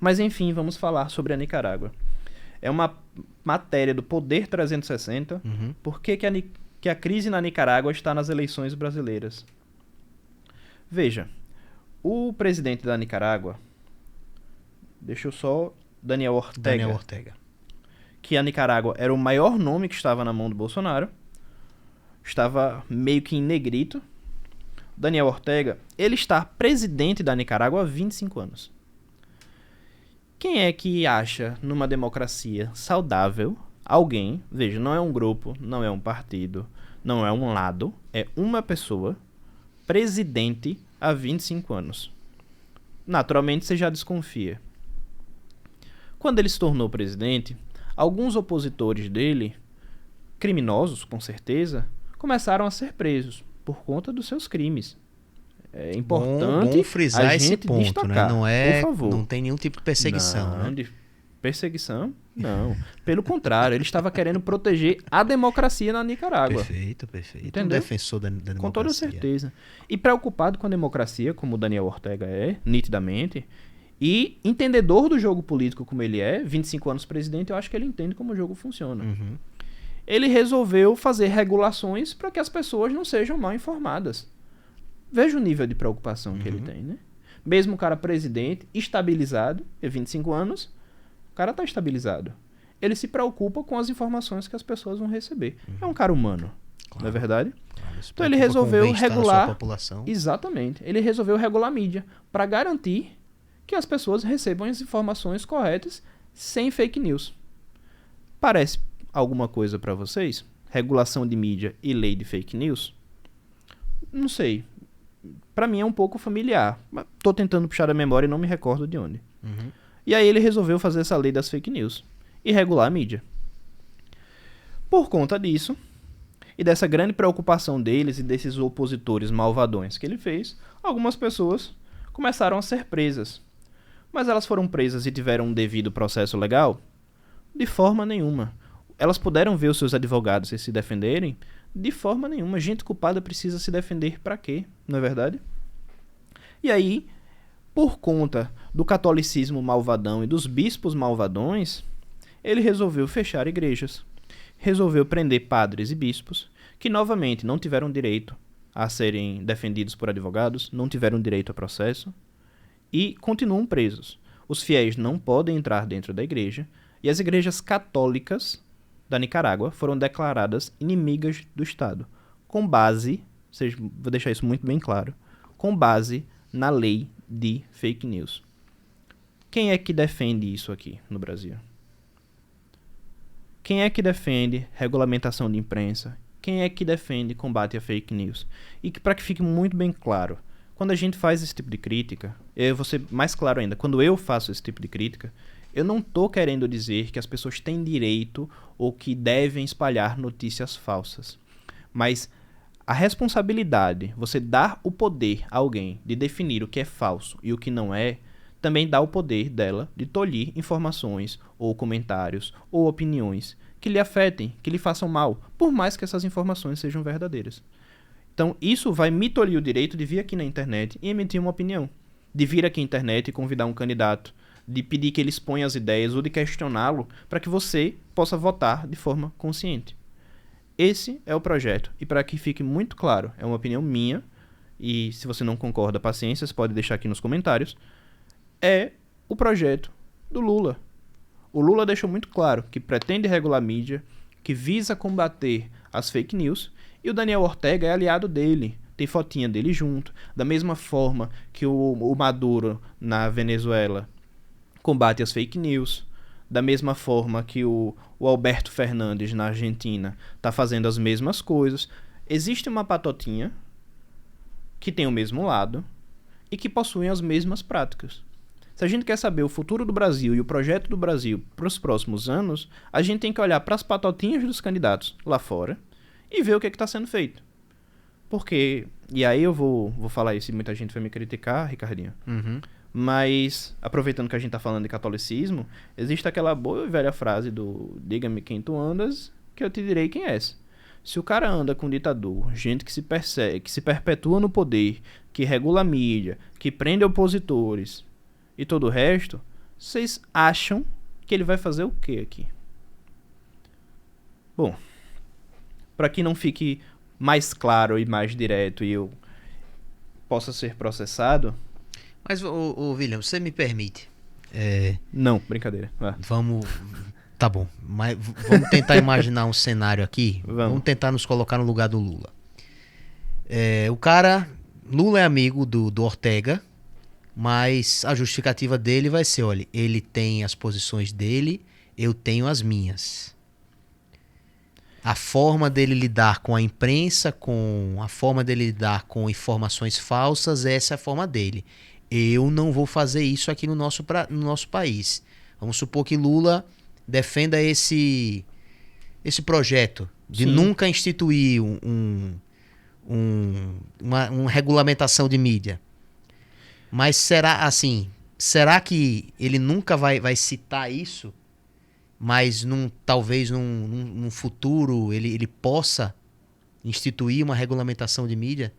Mas enfim, vamos falar sobre a Nicarágua. É uma matéria do Poder 360. Por que que a crise na Nicarágua está nas eleições brasileiras? Veja, o presidente da Nicarágua, Daniel Ortega, que a Nicarágua era o maior nome que estava na mão do Bolsonaro, estava meio que em negrito. Daniel Ortega, ele está presidente da Nicarágua há 25 anos. Quem é que acha, numa democracia saudável, alguém, veja, não é um grupo, não é um partido, não é um lado, é uma pessoa, presidente há 25 anos? Naturalmente, você já desconfia. Quando ele se tornou presidente, alguns opositores dele, criminosos com certeza, começaram a ser presos por conta dos seus crimes. É importante bom frisar a gente esse ponto, destacar, né? por favor. Não tem nenhum tipo de perseguição, Não, né? de perseguição? Não. Pelo contrário, ele estava querendo proteger a democracia na Nicarágua. Perfeito. Entendeu? Um defensor da democracia. Com toda certeza. E preocupado com a democracia, como o Daniel Ortega é, nitidamente, e entendedor do jogo político como ele é, 25 anos presidente, eu acho que ele entende como o jogo funciona. Ele resolveu fazer regulações para que as pessoas não sejam mal informadas. Veja o nível de preocupação que ele tem, né? Mesmo o cara presidente, estabilizado, é 25 anos, o cara tá estabilizado. Ele se preocupa com as informações que as pessoas vão receber. É um cara humano, não é verdade? Claro, Então ele resolveu regular... população. Exatamente. Ele resolveu regular a mídia para garantir que as pessoas recebam as informações corretas sem fake news. Parece alguma coisa para vocês? Regulação de mídia e lei de fake news? Não sei. Para mim é um pouco familiar. Mas tô tentando puxar a memória e não me recordo de onde. E aí ele resolveu fazer essa lei das fake news e regular a mídia. Por conta disso, e dessa grande preocupação deles e desses opositores malvadões que ele fez, algumas pessoas começaram a ser presas. Mas elas foram presas e tiveram um devido processo legal? De forma nenhuma. Elas puderam ver os seus advogados se defenderem? De forma nenhuma. Gente culpada precisa se defender pra quê? Não é verdade? E aí, por conta do catolicismo malvadão e dos bispos malvadões, ele resolveu fechar igrejas. Resolveu prender padres e bispos, que novamente não tiveram direito a serem defendidos por advogados, não tiveram direito a processo, e continuam presos. Os fiéis não podem entrar dentro da igreja, e as igrejas católicas da Nicarágua foram declaradas inimigas do Estado, com base, vou deixar isso muito bem claro, com base na lei de fake news. Quem é que defende isso aqui no Brasil? Quem é que defende regulamentação de imprensa? Quem é que defende combate a fake news? E que, para que fique muito bem claro, quando a gente faz esse tipo de crítica, eu vou ser mais claro ainda, quando eu faço esse tipo de crítica, eu não estou querendo dizer que as pessoas têm direito ou que devem espalhar notícias falsas. Mas a responsabilidade, você dar o poder a alguém de definir o que é falso e o que não é, também dá o poder dela de tolir informações ou comentários ou opiniões que lhe afetem, que lhe façam mal, por mais que essas informações sejam verdadeiras. Então isso vai me tolir o direito de vir aqui na internet e emitir uma opinião, de vir aqui na internet e convidar um candidato, de pedir que ele exponha as ideias ou de questioná-lo para que você possa votar de forma consciente. Esse é o projeto. E para que fique muito claro, é uma opinião minha, e se você não concorda, paciência, você pode deixar aqui nos comentários, é o projeto do Lula. O Lula deixou muito claro que pretende regular a mídia, que visa combater as fake news, e o Daniel Ortega é aliado dele. Tem fotinha dele junto. Da mesma forma que o Maduro na Venezuela combate as fake news, da mesma forma que o Alberto Fernandes na Argentina está fazendo as mesmas coisas. Existe uma patotinha que tem o mesmo lado e que possuem as mesmas práticas. Se a gente quer saber o futuro do Brasil e o projeto do Brasil para os próximos anos, a gente tem que olhar para as patotinhas dos candidatos lá fora e ver o que está sendo feito. Porque, e aí eu vou falar isso e muita gente vai me criticar, Ricardinho, mas, aproveitando que a gente tá falando de catolicismo, existe aquela boa e velha frase do diga-me quem tu andas, que eu te direi quem és. Se o cara anda com ditador, gente que se persegue, que se perpetua no poder, que regula a mídia, que prende opositores e todo o resto, Vocês acham que ele vai fazer o quê aqui? Bom, para que não fique mais claro e mais direto e eu possa ser processado... Mas, William, você me permite? Não, brincadeira. Vamos... Tá bom, mas vamos tentar imaginar um cenário aqui. Vamos tentar nos colocar no lugar do Lula. Lula é amigo do Ortega, mas a justificativa dele vai ser, olha, ele tem as posições dele, eu tenho as minhas. A forma dele lidar com a imprensa, a forma dele lidar com informações falsas, essa é a forma dele. Eu não vou fazer isso aqui no nosso país. Vamos supor que Lula defenda esse projeto de Sim. nunca instituir uma regulamentação de mídia. Mas será que ele nunca vai citar isso? Mas talvez num futuro ele possa instituir uma regulamentação de mídia?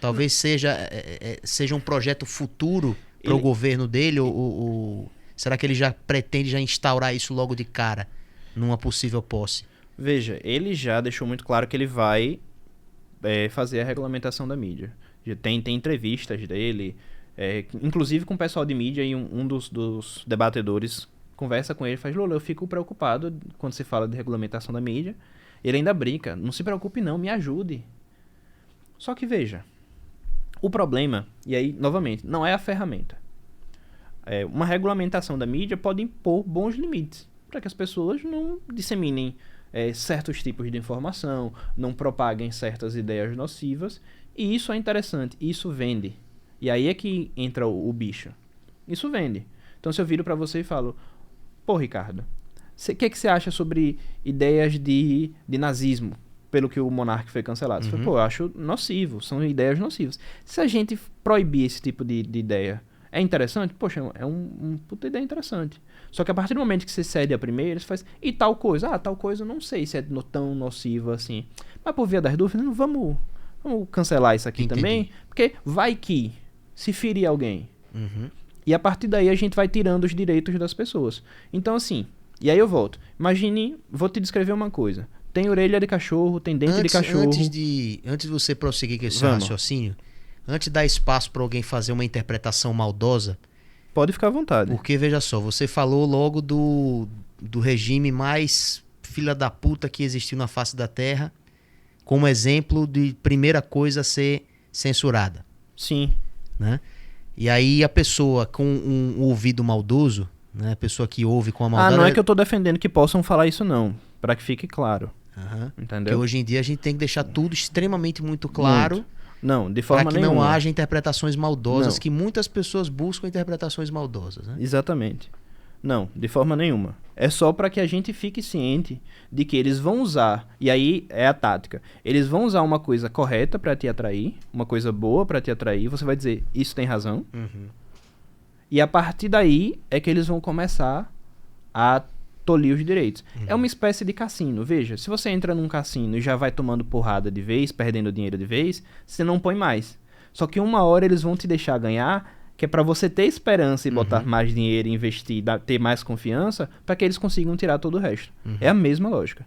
Talvez seja um projeto futuro para o governo dele, ou será que ele já pretende instaurar isso logo de cara, numa possível posse? Veja, ele já deixou muito claro que ele vai fazer a regulamentação da mídia. Tem entrevistas dele, inclusive com o pessoal de mídia, e um dos debatedores conversa com ele e faz: Lula, eu fico preocupado quando se fala de regulamentação da mídia. Ele ainda brinca: não se preocupe não, me ajude. Só que veja, o problema, e aí, novamente, não é a ferramenta. Uma regulamentação da mídia pode impor bons limites para que as pessoas não disseminem certos tipos de informação, não propaguem certas ideias nocivas, e isso é interessante, isso vende. E aí é que entra o bicho. Isso vende. Então, se eu viro para você e falo: pô, Ricardo, o que você acha sobre ideias de nazismo, pelo que o Monark foi cancelado? Você fala: pô, eu acho nocivo, são ideias nocivas. Se a gente proibir esse tipo de ideia, é interessante? Poxa, é um puta ideia interessante. Só que a partir do momento que você cede a primeira, você faz: e tal coisa? Tal coisa eu não sei se é tão nociva assim. Mas por via das dúvidas, vamos cancelar isso aqui. Entendi. Também, porque vai que se ferir alguém. E a partir daí a gente vai tirando os direitos das pessoas. Então assim, e aí eu volto. Imagine, vou te descrever uma coisa. Tem orelha de cachorro, tem dente de cachorro. Antes de você prosseguir com esse raciocínio, antes de dar espaço para alguém fazer uma interpretação maldosa, pode ficar à vontade. Porque, veja só, você falou logo do regime mais filha da puta que existiu na face da Terra, como exemplo de primeira coisa a ser censurada. Sim. Né? E aí a pessoa com um ouvido maldoso, né? A pessoa que ouve com a maldade... não é que eu tô defendendo que possam falar isso não, para que fique claro. Porque Entendeu? hoje em dia a gente tem que deixar tudo extremamente muito claro. Muito. Não, de forma nenhuma. Para que não haja interpretações maldosas, que muitas pessoas buscam interpretações maldosas. Né? Exatamente. Não, de forma nenhuma. É só para que a gente fique ciente de que eles vão usar, e aí é a tática, eles vão usar uma coisa correta para te atrair, uma coisa boa para te atrair, você vai dizer: isso tem razão. E a partir daí é que eles vão começar a tolir os direitos. É uma espécie de cassino. Veja, se você entra num cassino e já vai tomando porrada de vez, perdendo dinheiro de vez, você não põe mais. Só que uma hora eles vão te deixar ganhar, que é para você ter esperança e botar mais dinheiro, investir, ter mais confiança, para que eles consigam tirar todo o resto. É a mesma lógica.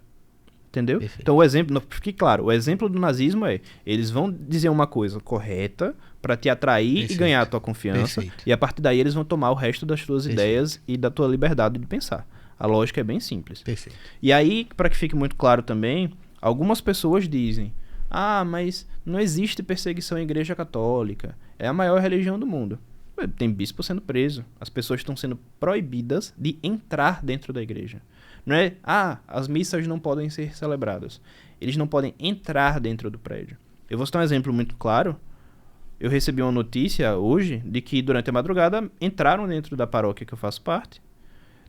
Entendeu? Perfeito. Então o exemplo, fique claro, o exemplo do nazismo eles vão dizer uma coisa correta para te atrair e ganhar a tua confiança, e a partir daí eles vão tomar o resto das tuas ideias e da tua liberdade de pensar. A lógica é bem simples. Perfeito. E aí, para que fique muito claro também, algumas pessoas dizem: mas não existe perseguição à Igreja Católica, é a maior religião do mundo. Tem bispo sendo preso, as pessoas estão sendo proibidas de entrar dentro da igreja. Não é: as missas não podem ser celebradas. Eles não podem entrar dentro do prédio. Eu vou citar um exemplo muito claro. Eu recebi uma notícia hoje de que durante a madrugada entraram dentro da paróquia que eu faço parte,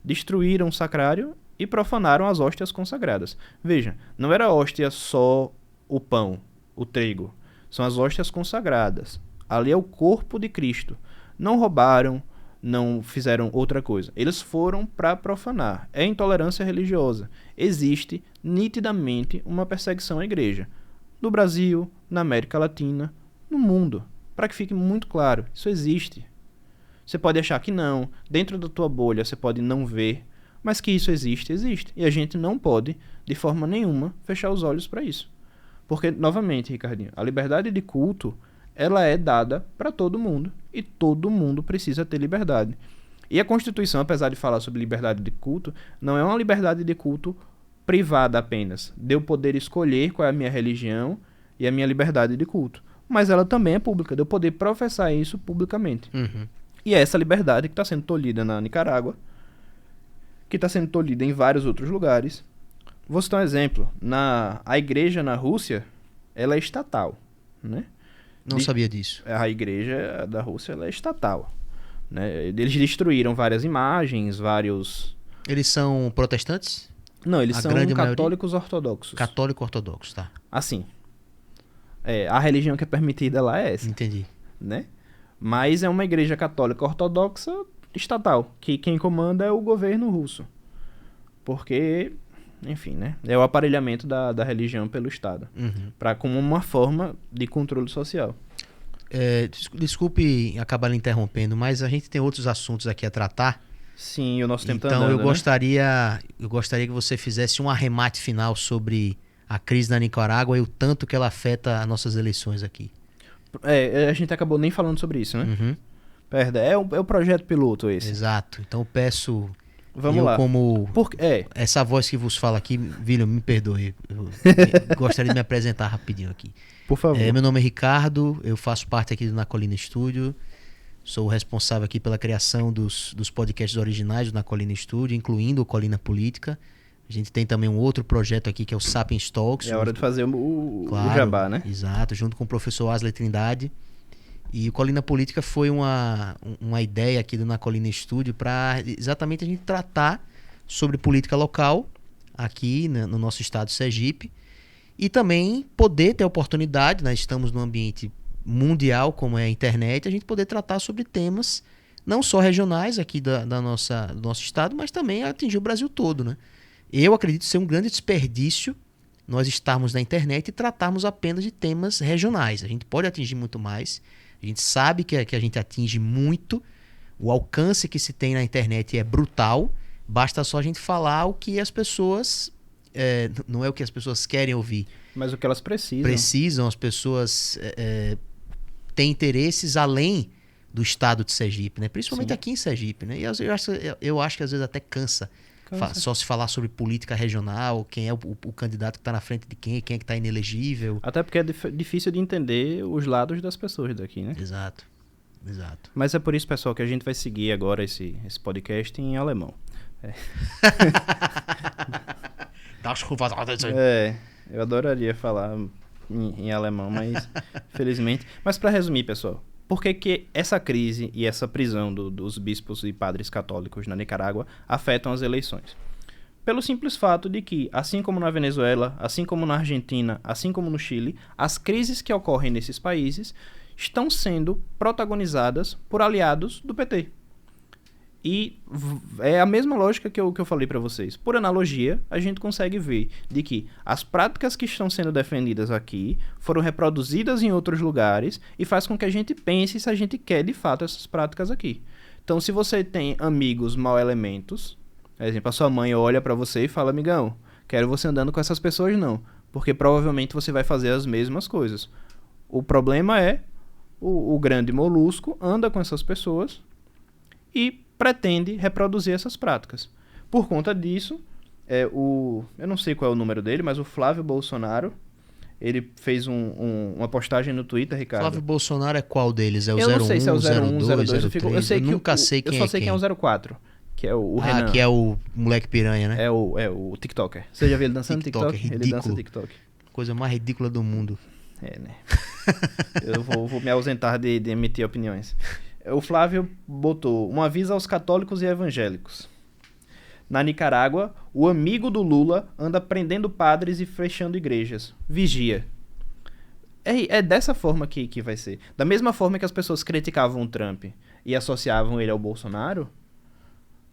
destruíram o sacrário e profanaram as hóstias consagradas. Veja, não era hóstia só o pão, o trigo. São as hóstias consagradas. Ali é o corpo de Cristo. Não roubaram, não fizeram outra coisa. Eles foram para profanar. É intolerância religiosa. Existe nitidamente uma perseguição à igreja. No Brasil, na América Latina, no mundo. Para que fique muito claro, isso existe. Você pode achar que não. Dentro da tua bolha você pode não ver. Mas que isso existe, existe. E a gente não pode, de forma nenhuma, fechar os olhos para isso. Porque, novamente, Ricardinho, a liberdade de culto, ela é dada para todo mundo. E todo mundo precisa ter liberdade. E a Constituição, apesar de falar sobre liberdade de culto, não é uma liberdade de culto privada apenas. De eu poder escolher qual é a minha religião e a minha liberdade de culto. Mas ela também é pública, de eu poder professar isso publicamente. E é essa liberdade que está sendo tolhida na Nicarágua, que está sendo tolhida em vários outros lugares. Vou citar um exemplo. A igreja na Rússia, ela é estatal, né? Não sabia disso. A igreja da Rússia, ela é estatal, né? Eles destruíram várias imagens, vários... Eles são protestantes? Não, eles são católicos ortodoxos. Católico ortodoxo, tá. Assim. A religião que é permitida lá é essa. Entendi. Né? Mas é uma igreja católica ortodoxa estatal, que quem comanda é o governo russo. Porque, enfim, né? É o aparelhamento da religião pelo Estado. Como uma forma de controle social. Desculpe acabar lhe interrompendo, mas a gente tem outros assuntos aqui a tratar. Sim, o nosso tempo tá Então andando, eu gostaria que você fizesse um arremate final sobre a crise na Nicarágua e o tanto que ela afeta as nossas eleições aqui. A gente acabou nem falando sobre isso, né? Perda, é o projeto piloto esse. Exato. Então eu peço... Vamos lá. Essa voz que vos fala aqui, William, me perdoe. Eu gostaria de me apresentar rapidinho aqui. Por favor. Meu nome é Ricardo, eu faço parte aqui do Na Colina Studio. Sou o responsável aqui pela criação dos podcasts originais do Na Colina Studio, incluindo o Colina Política. A gente tem também um outro projeto aqui que é o Sapiens Talks. É hora de fazer o jabá, né? Exato, junto com o professor Asley Trindade. E o Colina Política foi uma ideia aqui do Na Colina Studio para exatamente a gente tratar sobre política local aqui no nosso estado Sergipe e também poder ter oportunidade, nós estamos num ambiente mundial como é a internet, a gente poder tratar sobre temas não só regionais aqui do nosso estado, mas também atingir o Brasil todo, né? Eu acredito ser um grande desperdício nós estarmos na internet e tratarmos apenas de temas regionais. A gente pode atingir muito mais. A gente sabe que a gente atinge muito. O alcance que se tem na internet é brutal. Basta só a gente falar o que as pessoas... não é o que as pessoas querem ouvir. Mas o que elas precisam. Precisam, as pessoas têm interesses além do estado de Sergipe, né? Principalmente aqui em Sergipe, né? E eu acho que às vezes até cansa. Só se falar sobre política regional, quem é o candidato que está na frente de quem é que está inelegível. Até porque é difícil de entender os lados das pessoas daqui, né? Exato. Mas é por isso, pessoal, que a gente vai seguir agora esse podcast em alemão. Eu adoraria falar em alemão, mas infelizmente... Mas para resumir, pessoal, por que essa crise e essa prisão dos bispos e padres católicos na Nicarágua afetam as eleições? Pelo simples fato de que, assim como na Venezuela, assim como na Argentina, assim como no Chile, as crises que ocorrem nesses países estão sendo protagonizadas por aliados do PT. E é a mesma lógica que eu falei para vocês. Por analogia, a gente consegue ver de que as práticas que estão sendo defendidas aqui foram reproduzidas em outros lugares e faz com que a gente pense se a gente quer de fato essas práticas aqui. Então, se você tem amigos mau elementos, por exemplo, a sua mãe olha para você e fala: amigão, quero você andando com essas pessoas não, porque provavelmente você vai fazer as mesmas coisas. O problema é o grande molusco anda com essas pessoas e pretende reproduzir essas práticas. Por conta disso, eu não sei qual é o número dele, mas o Flávio Bolsonaro, ele fez uma postagem no Twitter, Ricardo. Flávio Bolsonaro é qual deles? É o 01, eu não sei se é o 01, 02, 03? Eu nunca sei quem é quem. Eu só sei quem é o 04, que é o Renan. Que é o moleque piranha, né? É o TikToker. Você já viu ele dançando TikTok? Ridículo. Ele dança TikTok. Coisa mais ridícula do mundo. Né? Eu vou me ausentar de emitir opiniões. O Flávio botou um aviso aos católicos e evangélicos. Na Nicarágua, o amigo do Lula anda prendendo padres e fechando igrejas. Vigia. É dessa forma que vai ser. Da mesma forma que as pessoas criticavam o Trump e associavam ele ao Bolsonaro,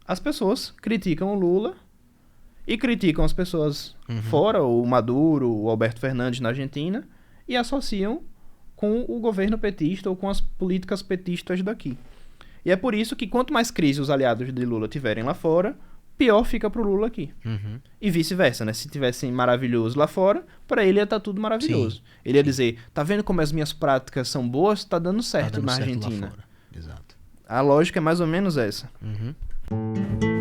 as pessoas criticam o Lula e criticam as pessoas fora, o Maduro, o Alberto Fernandes na Argentina, e associam com o governo petista ou com as políticas petistas daqui. E é por isso que quanto mais crise os aliados de Lula tiverem lá fora, pior fica pro Lula aqui. E vice-versa, né? Se tivessem maravilhoso lá fora, pra ele ia estar tudo maravilhoso. Sim, Ele ia dizer, tá vendo como as minhas práticas são boas? Tá dando certo Tá dando na certo lá Argentina. fora. Exato. A lógica é mais ou menos essa. Uhum.